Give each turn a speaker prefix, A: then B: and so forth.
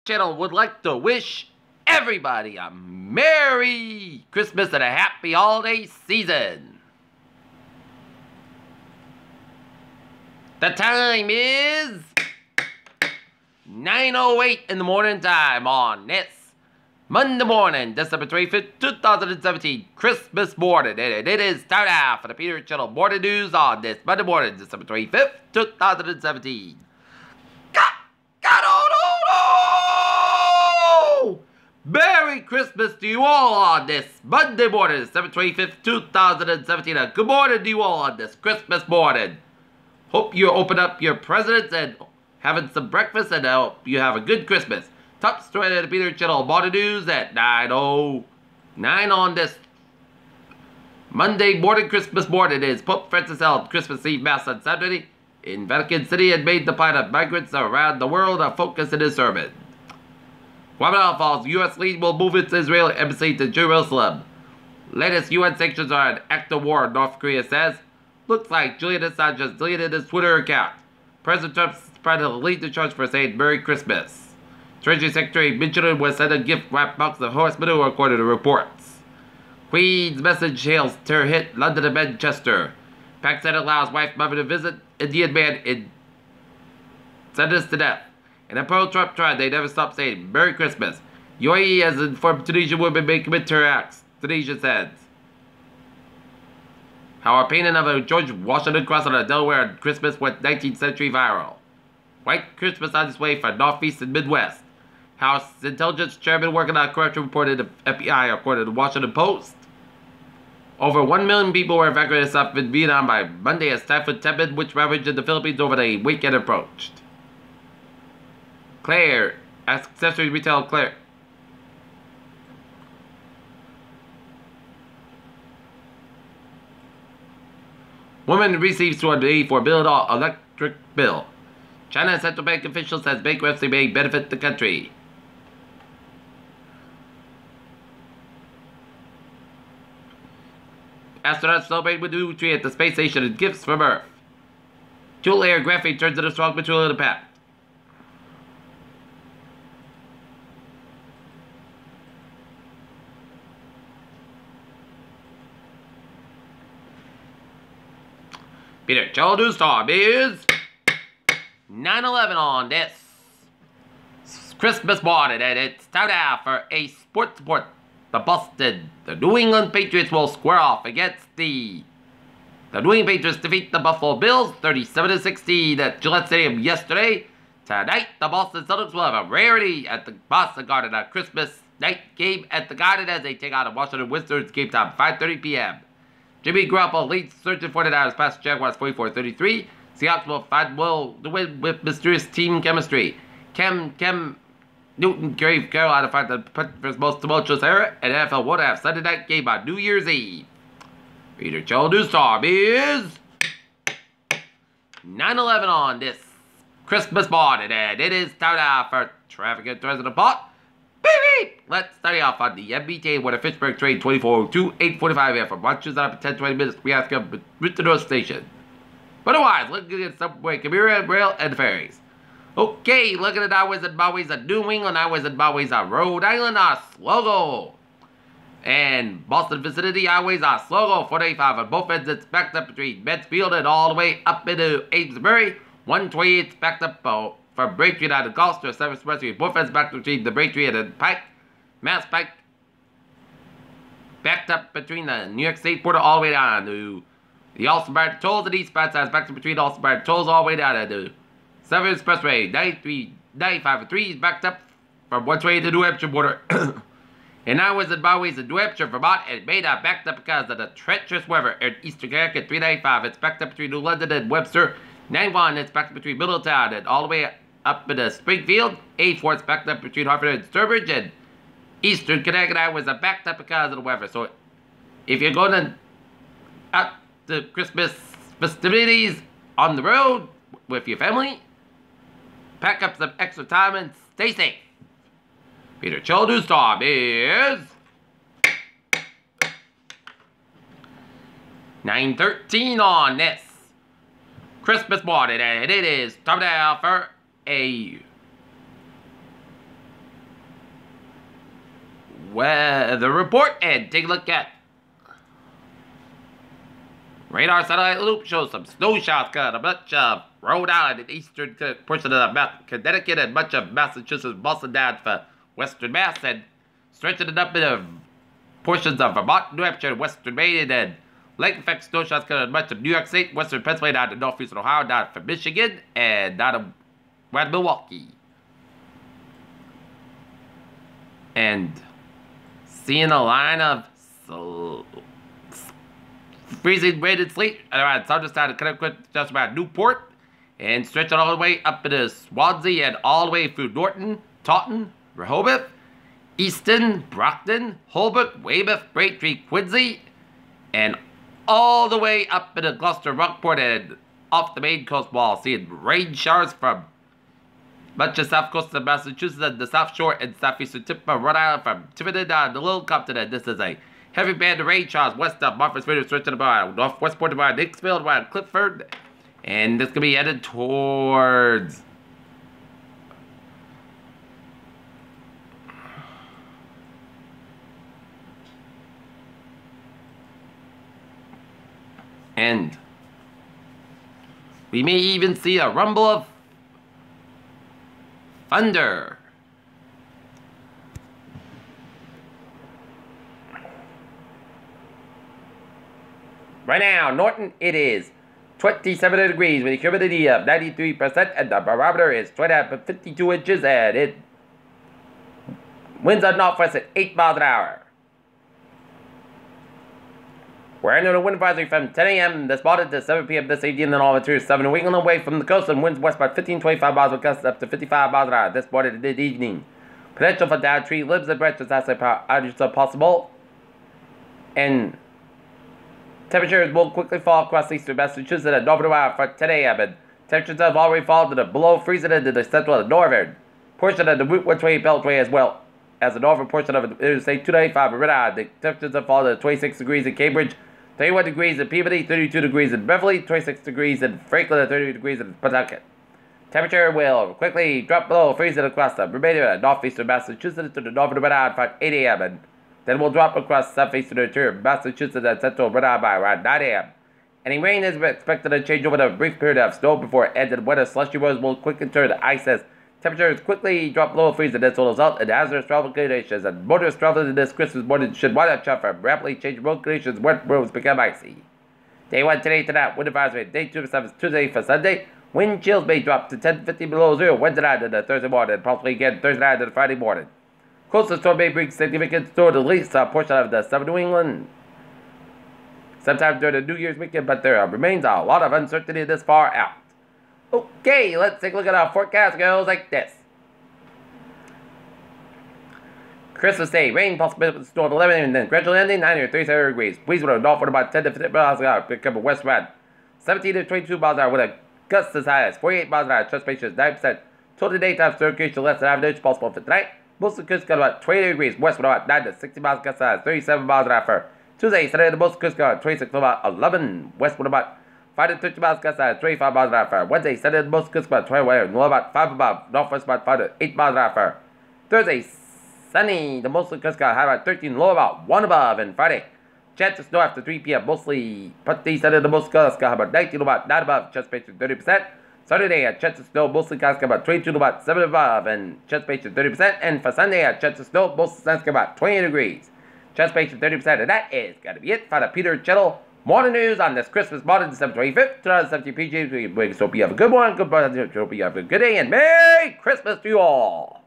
A: channel would like to wish everybody a Merry Christmas and a Happy Holiday Season. The time is 9:08 in the morning time on this Monday morning, December 25th, 2017, Christmas morning, and it is time now for the Peter Channel Morning News on this Monday morning, December 25th, 2017. Merry Christmas to you all on this Monday morning, December 25th, 2017. And good morning to you all on this Christmas morning. Hope you open up your presents and having some breakfast, and I hope you have a good Christmas. Top story at the Peter Channel Morning News at 9:09 on this Monday morning, Christmas morning, is Pope Francis held Christmas Eve Mass on Saturday in Vatican City and made the plight of migrants around the world a focus in his sermon. Guatemala Falls, U.S. lead will move its Israeli embassy to Jerusalem. Latest UN sanctions are an act of war, North Korea says. Looks like Julian Assange has deleted his Twitter account. President Trump tried to lead the charge for saying Merry Christmas. Treasury Secretary Mnuchin was sent a gift-wrapped box of horse manure, according to reports. Queen's message hails terror hit London and Manchester. Pakistan allows wife mother to visit Indian man in sentenced to death. In a pro-Trump trial, they never stopped saying Merry Christmas. UAE has informed Tunisian women may commit terror acts, Tunisia says. How a painting of a George Washington cross on a Delaware on Christmas went 19th century viral. White Christmas on display for Northeast and Midwest. House Intelligence Chairman working on a corruption report in the FBI, according to the Washington Post. Over 1 million people were evacuated south of Vietnam by Monday as Typhoon Tepid, which ravaged the Philippines over the weekend, approached. Claire, accessory retail Claire. Woman receives $284 billion electric bill. China central bank official says bankruptcy may benefit the country. Astronauts celebrate with new tree at the space station and gifts from Earth. Dual air graphene turns into strong material impact. Peter Channel News time is 9:11 on this Christmas morning, and it's time now for a sports report. The New England Patriots will square off against the New England Patriots defeat the Buffalo Bills 37-16 at Gillette Stadium yesterday. Tonight, the Boston Celtics will have a rarity at the Boston Garden, a Christmas night game at the Garden as they take on the Washington Wizards. Game time 5:30 p.m. Jimmy Garoppolo leads 49ers past Jaguars 44-33. Seahawks will find the win with mysterious team chemistry. Cam Newton gave Carolina find the most tumultuous era, and NFL won't have Sunday night game on New Year's Eve. Peter Channel News time is 9:11 on this Christmas morning, and it is time now for traffic and trends in the pot. Beep, beep. Let's start off on the NBA with a Fitchburg train 2402, 8:45 a.m. from Rogers up in 10-20 minutes. We have to come with the North Station. But otherwise, looking at subway, commuter, rail, and ferries. Okay, looking at highways and byways of New England, highways and byways of Rhode Island, Oswego. And Boston vicinity highways, Oswego, 485 on both ends. It's backed up between Medfield and all the way up into Amesbury. 128 it's backed up from Braintree down to Gloucester. 7th Expressway, both ends backed between the Braintree and the Pike. Mass Pike backed up between the New York State border all the way down to the Alston-Barrett Tolls and eastbound sides backed up between Alston-Barrett Tolls all the way down to 7th Expressway. 95 and 3 is backed up from 128 to the New Hampshire border. And highways and byways in New Hampshire, Vermont, and Maine are backed up because of the treacherous weather in Eastern Connecticut. 395 it's backed up between New London and Webster. 91 it's backed up between Middletown and all the way up into Springfield. 84 it's backed up between Hartford and Sturbridge, and Eastern Connecticut highways are backed up because of the weather. So if you're going out to Christmas festivities on the road with your family, pack up some extra time and stay safe. Peter Channel News time is 9:13 on this Christmas morning, and it is time now for a weather report and take a look at radar satellite loop. Shows some snow shots cut a bunch of Rhode Island and eastern portion of Connecticut and much of Massachusetts, Boston down for western Mass, and stretching it up into portions of Vermont, New Hampshire, western Maine, and lake effect snow shots cut much of New York State, western Pennsylvania, down to northeastern Ohio, down for Michigan, and down to Milwaukee. And seeing a line of freezing rain and sleet around southern side of Connecticut, just about Newport, and stretching all the way up into Swansea and all the way through Norton, Taunton, Rehoboth, Easton, Brockton, Holbrook, Weymouth, Braintree, Quincy, and all the way up into Gloucester, Rockport, and off the Maine coast wall, seeing rain showers from much of the south coast of Massachusetts and the South Shore and southeastern tip of Rhode Island from Tiverton down to Little Compton. This is a heavy band of rain showers west of Martha's stretching about northwestport around Hicksville, around Clifford, and this could be headed towards and we may even see a rumble of thunder. Right now, Norton, it is 27 degrees with a humidity of 93%, and the barometer is 52 inches, and it winds at northwest at 8 miles an hour. We're under the wind advisory from 10 a.m. this morning to 7 p.m. this evening, and all materials 7 New England away from the coast and winds west by 15-25 miles with gusts up to 55 miles an hour this morning and this evening. Potential for down tree limbs and branches as power outages are possible. And temperatures will quickly fall across eastern Massachusetts and northern Ohio for 10 a.m. And temperatures have already fallen to the below freezing into the central and northern portion of the Route 120 Beltway, as well as the northern portion of the Interstate 295 in Rhode Island. The temperatures have fallen to 26 degrees in Cambridge, 31 degrees in Peabody, 32 degrees in Beverly, 26 degrees in Franklin, and 30 degrees in Pawtucket. Temperature will quickly drop below freezing across the remainder of northeastern Massachusetts to the northern Rhode Island by 8 a.m. and then will drop across southeastern interior Massachusetts and central Rhode Island by around 9 a.m. Any rain is expected to change over a brief period of snow before it ends, and weather slushy roads will quickly turn to ice as temperatures quickly drop below freezing. This will result in hazardous travel conditions, and motorists traveling this Christmas morning should watch out for rapidly changing road conditions when roads become icy. Day 1 today tonight, wind advisory. Day 2 for Tuesday for Sunday. Wind chills may drop to 10-50 below zero Wednesday night and Thursday morning, and possibly again Thursday night and Friday morning. Coastal storm may bring significant snow to at least a portion of the southern New England sometime during the New Year's weekend, but there remains a lot of uncertainty this far out. Okay, let's take a look at our forecast. It goes like this. Christmas Day, rain possibility of storm 11 and then gradual ending 90 or 37 degrees. Breeze with a north wind about 10 to 50 miles an hour. Become a west wind 17 to 22 miles an hour with a gust as high as 48 miles an hour. Chest patient 9%. Total daytime circulation less than average possible for tonight. Most of the coast got about 20 degrees west with about 9 to 60 miles gust size, 37 miles an hour for Tuesday. Saturday, the most coast got 26 with about 11 west with about 5 to 30 miles gust size, 25 miles an hour for Wednesday. Saturday, the most coast about 21 low about 5 above northwest about 5 to 8 miles an hour for Thursday. Sunny, the mostly coast got high about 13 low about 1 above, and Friday. Chance of snow after 3 p.m. mostly partly Saturday, the most coast got about 19 about 9 above, chance patient 30%. Saturday, a chance of snow, mostly skies about 22 to about 7 above, and chance patient 30%. And for Sunday, a chance of snow, mostly skies about 20 degrees. Chance patient 30%. And that is going to be it for the Peter Channel Morning News on this Christmas morning, December 25th, 2017 PG. Hope you have a good one, good morning, hope you have a good day, and Merry Christmas to you all.